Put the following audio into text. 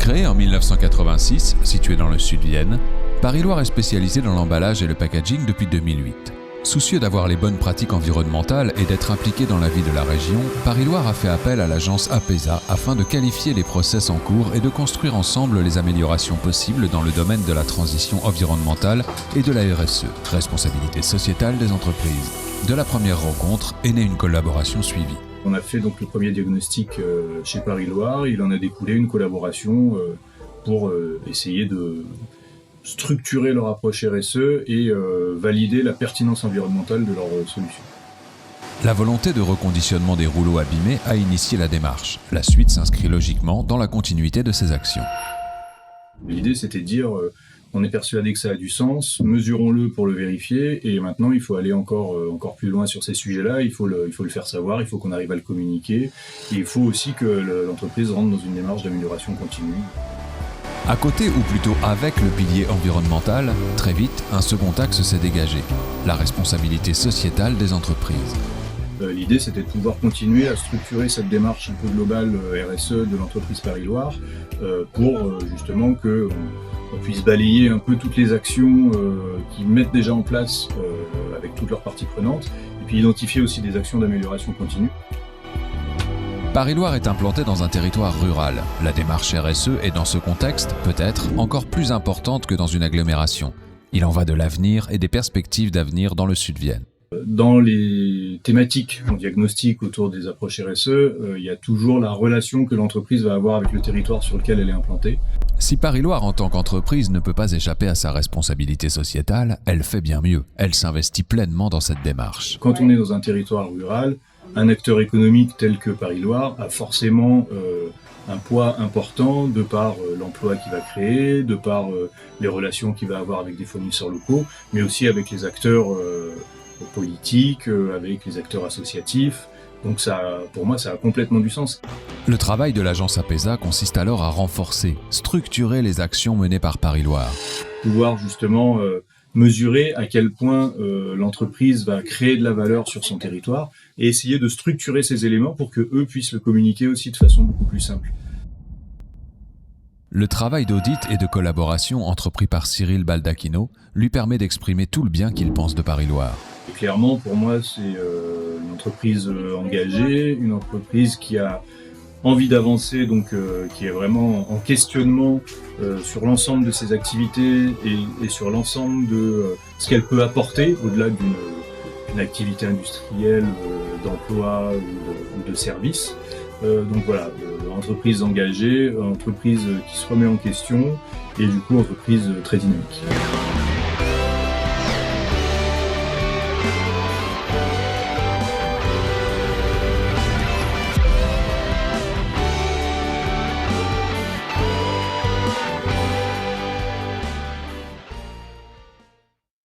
Créé en 1986, situé dans le sud Vienne, Paris-Loire est spécialisé dans l'emballage et le packaging depuis 2008. Soucieux d'avoir les bonnes pratiques environnementales et d'être impliqué dans la vie de la région, Paris-Loire a fait appel à l'agence APESA afin de qualifier les process en cours et de construire ensemble les améliorations possibles dans le domaine de la transition environnementale et de la RSE, responsabilité sociétale des entreprises. De la première rencontre est née une collaboration suivie. On a fait donc le premier diagnostic chez Paris-Loire. Il en a découlé une collaboration pour essayer de structurer leur approche RSE et valider la pertinence environnementale de leur solution. La volonté de reconditionnement des rouleaux abîmés a initié la démarche. La suite s'inscrit logiquement dans la continuité de ces actions. L'idée, c'était de dire on est persuadé que ça a du sens, mesurons-le pour le vérifier, et maintenant il faut aller encore plus loin sur ces sujets-là, il faut le faire savoir, il faut qu'on arrive à le communiquer, et il faut aussi que l'entreprise rentre dans une démarche d'amélioration continue. À côté ou plutôt avec le pilier environnemental, très vite, un second axe s'est dégagé, la responsabilité sociétale des entreprises. L'idée, c'était de pouvoir continuer à structurer cette démarche un peu globale RSE de l'entreprise Paris-Loire pour justement qu'on puisse balayer un peu toutes les actions qu'ils mettent déjà en place avec toutes leurs parties prenantes, et puis identifier aussi des actions d'amélioration continue. Paris-Loire est implanté dans un territoire rural. La démarche RSE est dans ce contexte, peut-être, encore plus importante que dans une agglomération. Il en va de l'avenir et des perspectives d'avenir dans le sud Vienne. Dans les thématiques qu'on diagnostique autour des approches RSE, il y a toujours la relation que l'entreprise va avoir avec le territoire sur lequel elle est implantée. Si Paris-Loire en tant qu'entreprise ne peut pas échapper à sa responsabilité sociétale, elle fait bien mieux. Elle s'investit pleinement dans cette démarche. Quand on est dans un territoire rural, un acteur économique tel que Paris-Loire a forcément un poids important de par l'emploi qu'il va créer, de par les relations qu'il va avoir avec des fournisseurs locaux, mais aussi avec les acteurs politiques, avec les acteurs associatifs. Donc ça, pour moi, ça a complètement du sens. Le travail de l'agence APESA consiste alors à renforcer, structurer les actions menées par Paris-Loire. Pouvoir justement mesurer à quel point l'entreprise va créer de la valeur sur son territoire et essayer de structurer ces éléments pour qu'eux puissent le communiquer aussi de façon beaucoup plus simple. Le travail d'audit et de collaboration entrepris par Cyril Baldacchino lui permet d'exprimer tout le bien qu'il pense de Paris-Loire. Et clairement, pour moi, c'est une entreprise engagée, une entreprise qui a envie d'avancer, donc qui est vraiment en questionnement sur l'ensemble de ses activités et sur l'ensemble de ce qu'elle peut apporter au-delà d'une activité industrielle, d'emploi ou de service. Donc voilà, entreprise engagée, entreprise qui se remet en question et du coup entreprise très dynamique.